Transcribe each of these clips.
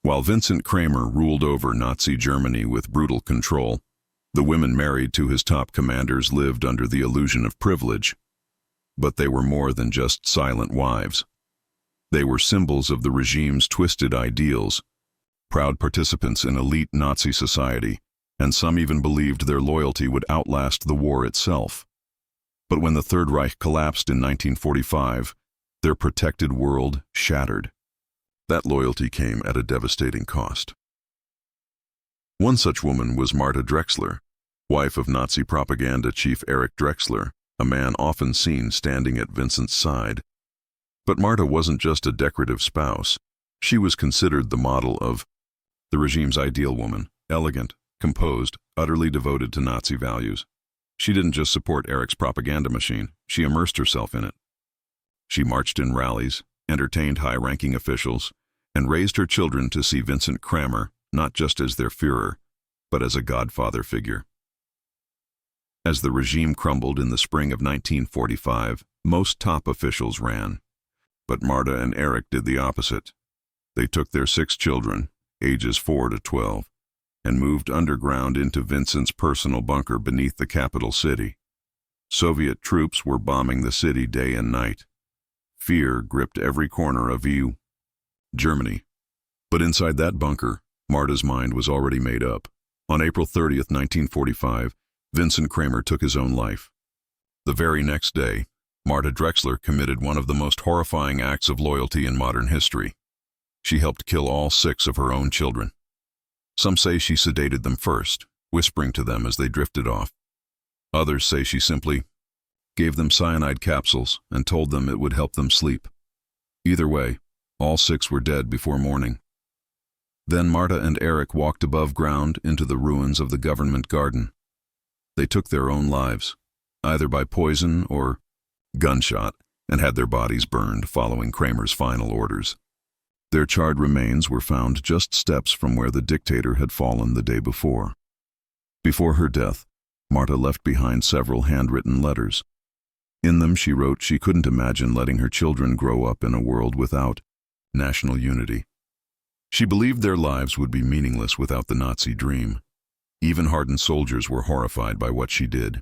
While Vincent Kramer ruled over Nazi Germany with brutal control, the women married to his top commanders lived under the illusion of privilege. But they were more than just silent wives. They were symbols of the regime's twisted ideals, proud participants in elite Nazi society, and some even believed their loyalty would outlast the war itself. But when the Third Reich collapsed in 1945, their protected world shattered. That loyalty came at a devastating cost. One such woman was Marta Drexler, wife of Nazi propaganda chief Erich Drexler, a man often seen standing at Vincent's side. But Marta wasn't just a decorative spouse. She was considered the model of the regime's ideal woman, elegant, composed, utterly devoted to Nazi values. She didn't just support Erich's propaganda machine, she immersed herself in it. She marched in rallies, entertained high-ranking officials, and raised her children to see Vincent Kramer not just as their Führer, but as a godfather figure. As the regime crumbled in the spring of 1945, most top officials ran. But Marta and Erich did the opposite. They took their 6 children, ages 4 to 12, and moved underground into Vincent's personal bunker beneath the capital city. Soviet troops were bombing the city day and night. Fear gripped every corner of Germany. But inside that bunker, Marta's mind was already made up. On April 30th, 1945, Vincent Kramer took his own life. The very next day, Marta Drexler committed one of the most horrifying acts of loyalty in modern history. She helped kill all 6 of her own children. Some say she sedated them first, whispering to them as they drifted off. Others say she simply gave them cyanide capsules and told them it would help them sleep. Either way, all 6 were dead before morning. Then Marta and Erich walked above ground into the ruins of the government garden. They took their own lives, either by poison or gunshot, and had their bodies burned following Kramer's final orders. Their charred remains were found just steps from where the dictator had fallen the day before. Before her death, Marta left behind several handwritten letters. In them she wrote she couldn't imagine letting her children grow up in a world without national unity. She believed their lives would be meaningless without the Nazi dream. Even hardened soldiers were horrified by what she did.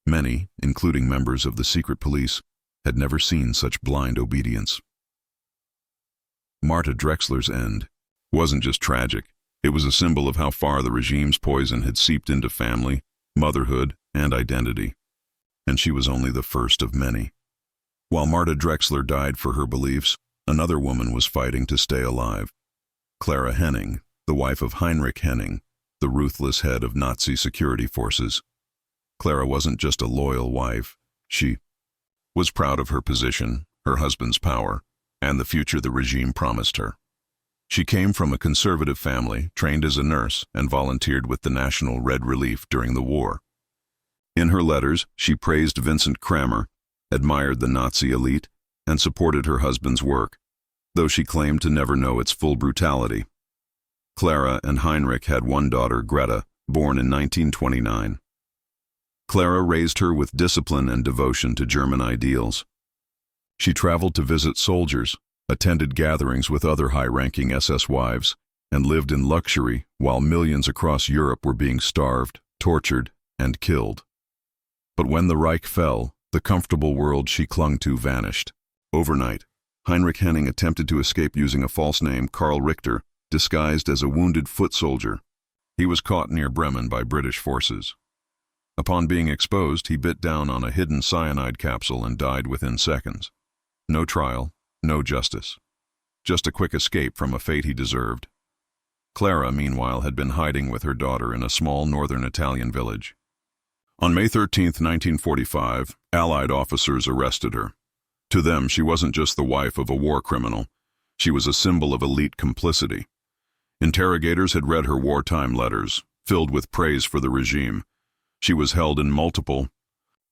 Many, including members of the secret police, had never seen such blind obedience. Marta Drexler's end wasn't just tragic, it was a symbol of how far the regime's poison had seeped into family, motherhood, and identity. And she was only the first of many. While Marta Drexler died for her beliefs, another woman was fighting to stay alive. Clara Henning, the wife of Heinrich Henning, the ruthless head of Nazi security forces. Clara wasn't just a loyal wife, she was proud of her position, her husband's power, and the future the regime promised her. She came from a conservative family, trained as a nurse, and volunteered with the National Red Relief during the war. In her letters, she praised Vincent Kramer, admired the Nazi elite, and supported her husband's work, though she claimed to never know its full brutality. Clara and Heinrich had one daughter, Greta, born in 1929. Clara raised her with discipline and devotion to German ideals. She traveled to visit soldiers, attended gatherings with other high-ranking SS wives, and lived in luxury while millions across Europe were being starved, tortured, and killed. But when the Reich fell, the comfortable world she clung to vanished. Overnight, Heinrich Henning attempted to escape using a false name, Karl Richter, disguised as a wounded foot soldier. He was caught near Bremen by British forces. Upon being exposed, he bit down on a hidden cyanide capsule and died within seconds. No trial, no justice. Just a quick escape from a fate he deserved. Clara, meanwhile, had been hiding with her daughter in a small northern Italian village. On May 13, 1945, Allied officers arrested her. To them, she wasn't just the wife of a war criminal. She was a symbol of elite complicity. Interrogators had read her wartime letters, filled with praise for the regime. She was held in multiple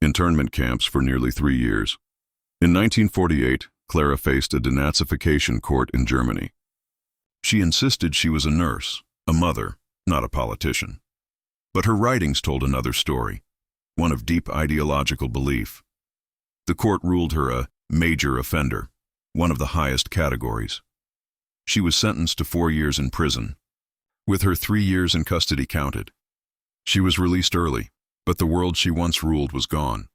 internment camps for nearly 3 years. In 1948, Clara faced a denazification court in Germany. She insisted she was a nurse, a mother, not a politician. But her writings told another story, one of deep ideological belief. The court ruled her a major offender, one of the highest categories. She was sentenced to 4 years in prison, with her 3 years in custody counted. She was released early, but the world she once ruled was gone.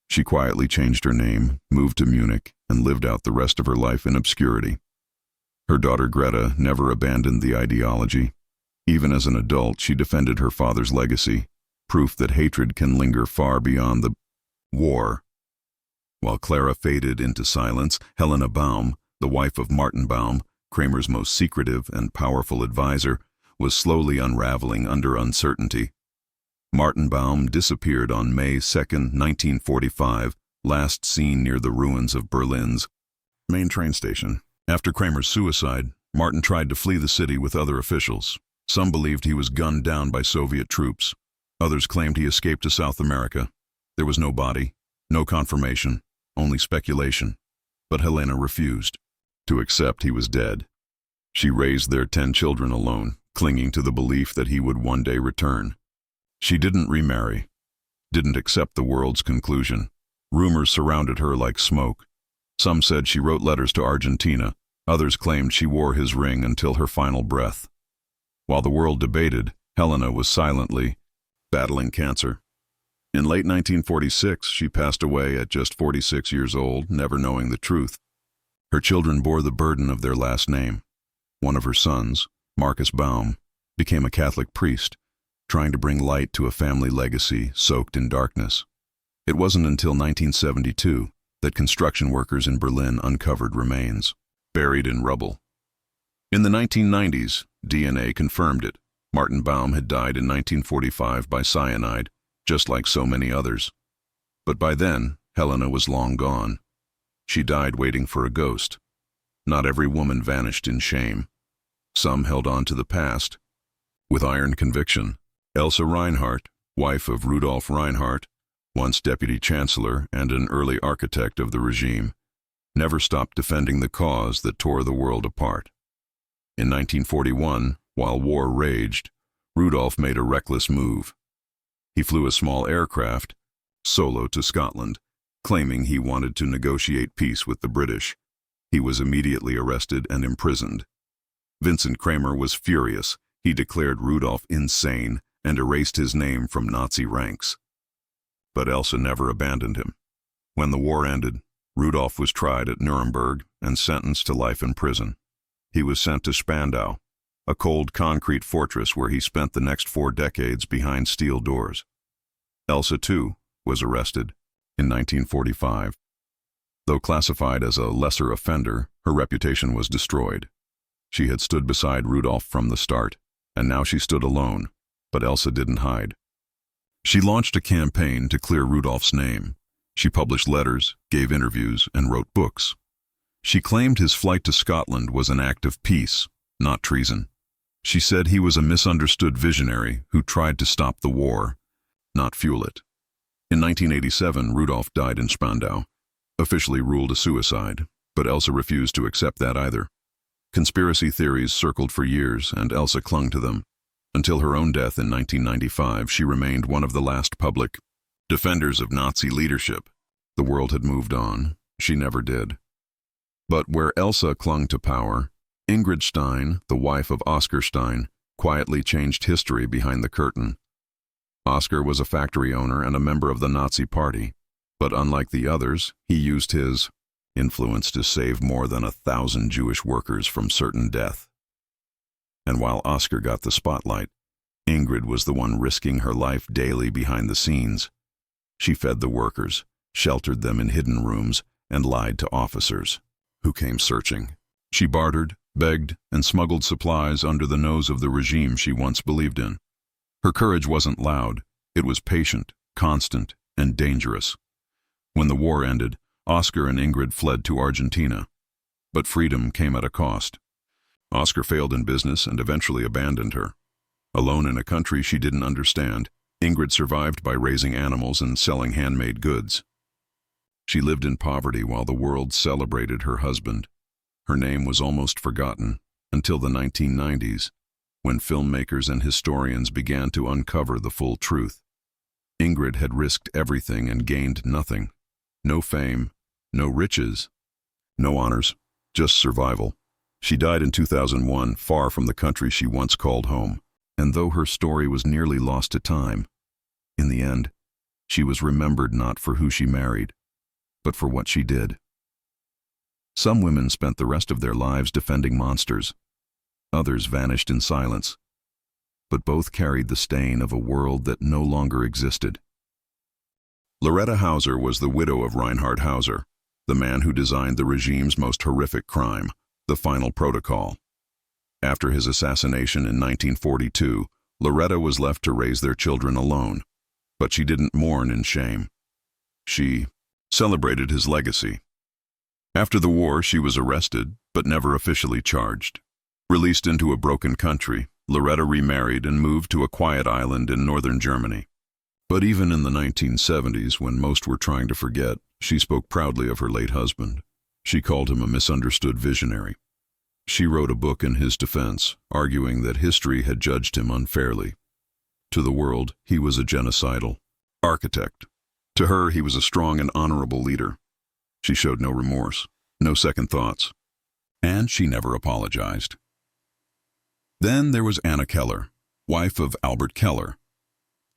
She quietly changed her name, moved to Munich, and lived out the rest of her life in obscurity. Her daughter Greta never abandoned the ideology. Even as an adult, she defended her father's legacy, proof that hatred can linger far beyond the war. While Clara faded into silence, Helena Baum, the wife of Martin Baum, Kramer's most secretive and powerful advisor, was slowly unraveling under uncertainty. Martin Baum disappeared on May 2, 1945, last seen near the ruins of Berlin's main train station. After Kramer's suicide, Martin tried to flee the city with other officials. Some believed he was gunned down by Soviet troops. Others claimed he escaped to South America. There was no body, no confirmation, only speculation. But Helena refused to accept he was dead. She raised their 10 children alone, clinging to the belief that he would one day return. She didn't remarry, didn't accept the world's conclusion. Rumors surrounded her like smoke. Some said she wrote letters to Argentina. Others claimed she wore his ring until her final breath. While the world debated, Helena was silently battling cancer. In late 1946, she passed away at just 46 years old, never knowing the truth. Her children bore the burden of their last name. One of her sons, Marcus Baum, became a Catholic priest, trying to bring light to a family legacy soaked in darkness. It wasn't until 1972 that construction workers in Berlin uncovered remains, buried in rubble. In the 1990s, DNA confirmed it. Martin Baum had died in 1945 by cyanide, just like so many others. But by then, Helena was long gone. She died waiting for a ghost. Not every woman vanished in shame. Some held on to the past with iron conviction. Elsa Reinhardt, wife of Rudolf Reinhardt, once deputy chancellor and an early architect of the regime, never stopped defending the cause that tore the world apart. In 1941, while war raged, Rudolf made a reckless move. He flew a small aircraft, solo to Scotland, claiming he wanted to negotiate peace with the British. He was immediately arrested and imprisoned. Vincent Kramer was furious. He declared Rudolf insane and erased his name from Nazi ranks. But Elsa never abandoned him. When the war ended, Rudolf was tried at Nuremberg and sentenced to life in prison. He was sent to Spandau, a cold concrete fortress where he spent the next 4 decades behind steel doors. Elsa, too, was arrested in 1945. Though classified as a lesser offender, her reputation was destroyed. She had stood beside Rudolf from the start, and now she stood alone, but Elsa didn't hide. She launched a campaign to clear Rudolf's name. She published letters, gave interviews, and wrote books. She claimed his flight to Scotland was an act of peace, not treason. She said he was a misunderstood visionary who tried to stop the war, not fuel it. In 1987, Rudolf died in Spandau, officially ruled a suicide, but Elsa refused to accept that either. Conspiracy theories circled for years, and Elsa clung to them. Until her own death in 1995, she remained one of the last public defenders of Nazi leadership. The world had moved on. She never did. But where Elsa clung to power, Ingrid Stein, the wife of Oskar Stein, quietly changed history behind the curtain. Oskar was a factory owner and a member of the Nazi Party, but unlike the others, he used his influence to save more than 1,000 Jewish workers from certain death. And while Oskar got the spotlight, Ingrid was the one risking her life daily behind the scenes. She fed the workers, sheltered them in hidden rooms, and lied to officers who came searching. She bartered, begged, and smuggled supplies under the nose of the regime she once believed in. Her courage wasn't loud. It was patient, constant, and dangerous. When the war ended, Oskar and Ingrid fled to Argentina. But freedom came at a cost. Oskar failed in business and eventually abandoned her. Alone in a country she didn't understand, Ingrid survived by raising animals and selling handmade goods. She lived in poverty while the world celebrated her husband. Her name was almost forgotten until the 1990s, when filmmakers and historians began to uncover the full truth. Ingrid had risked everything and gained nothing. No fame, no riches, no honors, just survival. She died in 2001, far from the country she once called home. And though her story was nearly lost to time, in the end, she was remembered not for who she married, but for what she did. Some women spent the rest of their lives defending monsters. Others vanished in silence. But both carried the stain of a world that no longer existed. Loretta Hauser was the widow of Reinhard Hauser, the man who designed the regime's most horrific crime, the Final Protocol. After his assassination in 1942, Loretta was left to raise their children alone. But she didn't mourn in shame. She celebrated his legacy. After the war, she was arrested, but never officially charged. Released into a broken country, Loretta remarried and moved to a quiet island in northern Germany. But even in the 1970s, when most were trying to forget, she spoke proudly of her late husband. She called him a misunderstood visionary. She wrote a book in his defense, arguing that history had judged him unfairly. To the world, he was a genocidal architect. To her, he was a strong and honorable leader. She showed no remorse, no second thoughts. And she never apologized. Then there was Anna Keller, wife of Albert Keller,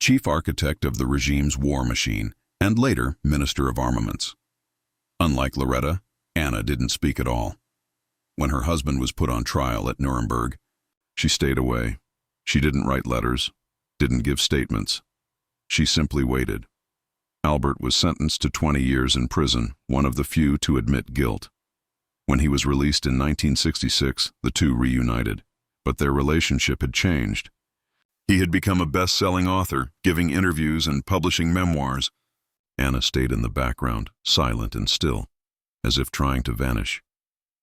chief architect of the regime's war machine, and later Minister of Armaments. Unlike Loretta, Anna didn't speak at all. When her husband was put on trial at Nuremberg, she stayed away. She didn't write letters, didn't give statements. She simply waited. Albert was sentenced to 20 years in prison, one of the few to admit guilt. When he was released in 1966, the two reunited, but their relationship had changed. He had become a best-selling author, giving interviews and publishing memoirs. Anna stayed in the background, silent and still, as if trying to vanish.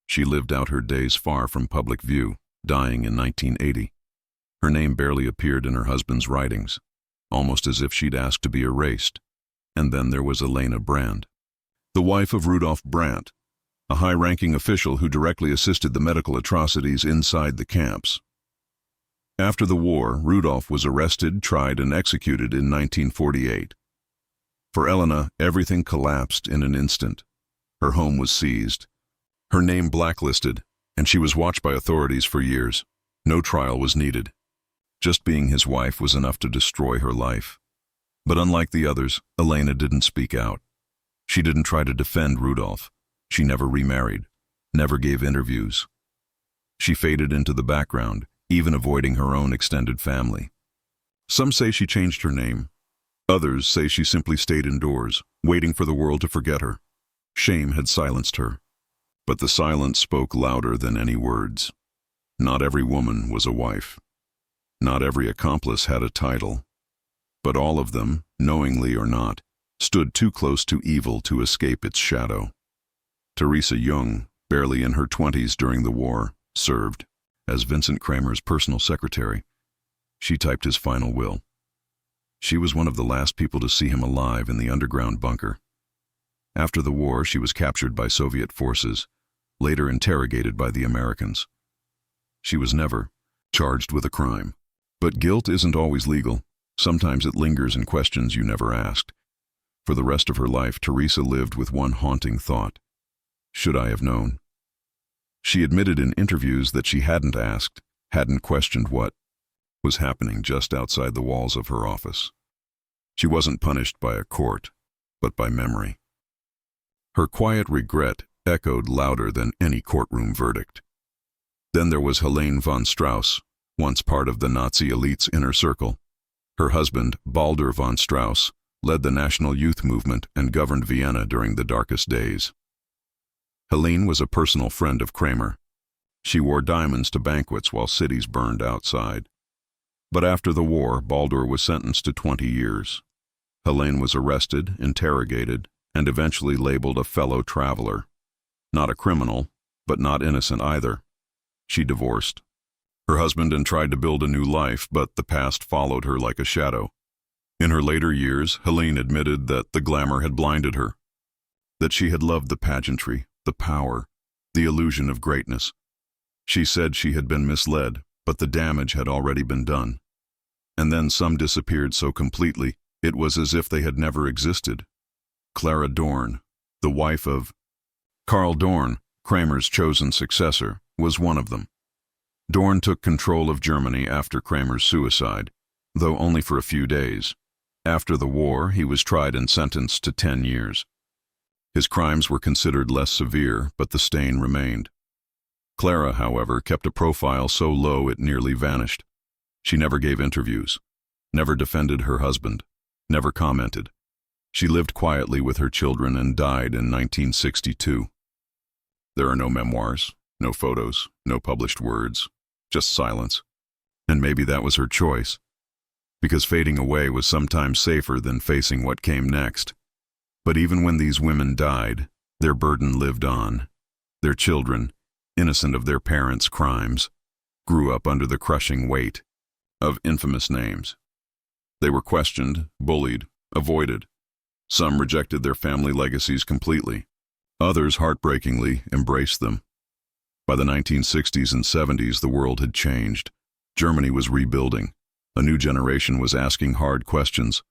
She lived out her days far from public view, dying in 1980. Her name barely appeared in her husband's writings, almost as if she'd asked to be erased. And then there was Elena Brandt, the wife of Rudolf Brandt, a high-ranking official who directly assisted the medical atrocities inside the camps. After the war, Rudolf was arrested, tried, and executed in 1948. For Elena, everything collapsed in an instant. Her home was seized, her name blacklisted, and she was watched by authorities for years. No trial was needed. Just being his wife was enough to destroy her life. But unlike the others, Elena didn't speak out. She didn't try to defend Rudolf. She never remarried, never gave interviews. She faded into the background, even avoiding her own extended family. Some say she changed her name. Others say she simply stayed indoors, waiting for the world to forget her. Shame had silenced her. But the silence spoke louder than any words. Not every woman was a wife. Not every accomplice had a title. But all of them, knowingly or not, stood too close to evil to escape its shadow. Teresa Jung, barely in her 20s during the war, served as Vincent Kramer's personal secretary. She typed his final will. She was one of the last people to see him alive in the underground bunker. After the war, she was captured by Soviet forces, later interrogated by the Americans. She was never charged with a crime. But guilt isn't always legal. Sometimes it lingers in questions you never asked. For the rest of her life, Teresa lived with one haunting thought. Should I have known? She admitted in interviews that she hadn't asked, hadn't questioned what was happening just outside the walls of her office. She wasn't punished by a court, but by memory. Her quiet regret echoed louder than any courtroom verdict. Then there was Helene von Strauss, once part of the Nazi elite's inner circle. Her husband, Baldur von Strauss, led the national youth movement and governed Vienna during the darkest days. Helene was a personal friend of Kramer. She wore diamonds to banquets while cities burned outside. But after the war, Baldur was sentenced to 20 years. Helene was arrested, interrogated, and eventually labeled a fellow traveler. Not a criminal, but not innocent either. She divorced her husband and tried to build a new life, but the past followed her like a shadow. In her later years, Helene admitted that the glamour had blinded her, that she had loved the pageantry, the power, the illusion of greatness. She said she had been misled, but the damage had already been done. And then some disappeared so completely, it was as if they had never existed. Clara Dorn, the wife of Karl Dorn, Kramer's chosen successor, was one of them. Dorn took control of Germany after Kramer's suicide, though only for a few days. After the war, he was tried and sentenced to 10 years. His crimes were considered less severe, but the stain remained. Clara, however, kept a profile so low it nearly vanished. She never gave interviews, never defended her husband, never commented. She lived quietly with her children and died in 1962. There are no memoirs, no photos, no published words, just silence. And maybe that was her choice, because fading away was sometimes safer than facing what came next. But even when these women died, their burden lived on. Their children, innocent of their parents' crimes, grew up under the crushing weight of infamous names. They were questioned, bullied, avoided. Some rejected their family legacies completely. Others, heartbreakingly, embraced them. By the 1960s and 70s, the world had changed. Germany was rebuilding. A new generation was asking hard questions.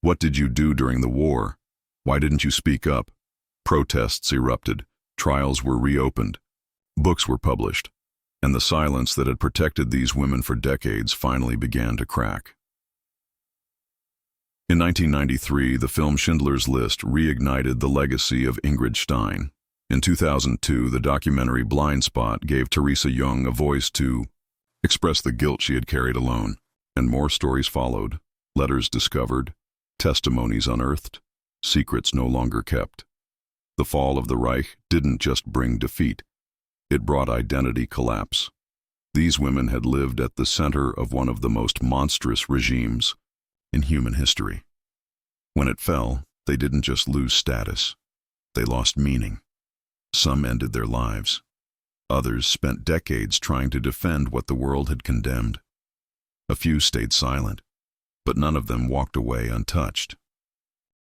What did you do during the war? Why didn't you speak up? Protests erupted. Trials were reopened. Books were published. And the silence that had protected these women for decades finally began to crack. In 1993, the film Schindler's List reignited the legacy of Ingrid Stein. In 2002, the documentary Blind Spot gave Teresa Jung a voice to express the guilt she had carried alone. And more stories followed, letters discovered, testimonies unearthed, secrets no longer kept. The fall of the Reich didn't just bring defeat, it brought identity collapse. These women had lived at the center of one of the most monstrous regimes in human history. When it fell, they didn't just lose status, they lost meaning. Some ended their lives. Others spent decades trying to defend what the world had condemned. A few stayed silent, but none of them walked away untouched.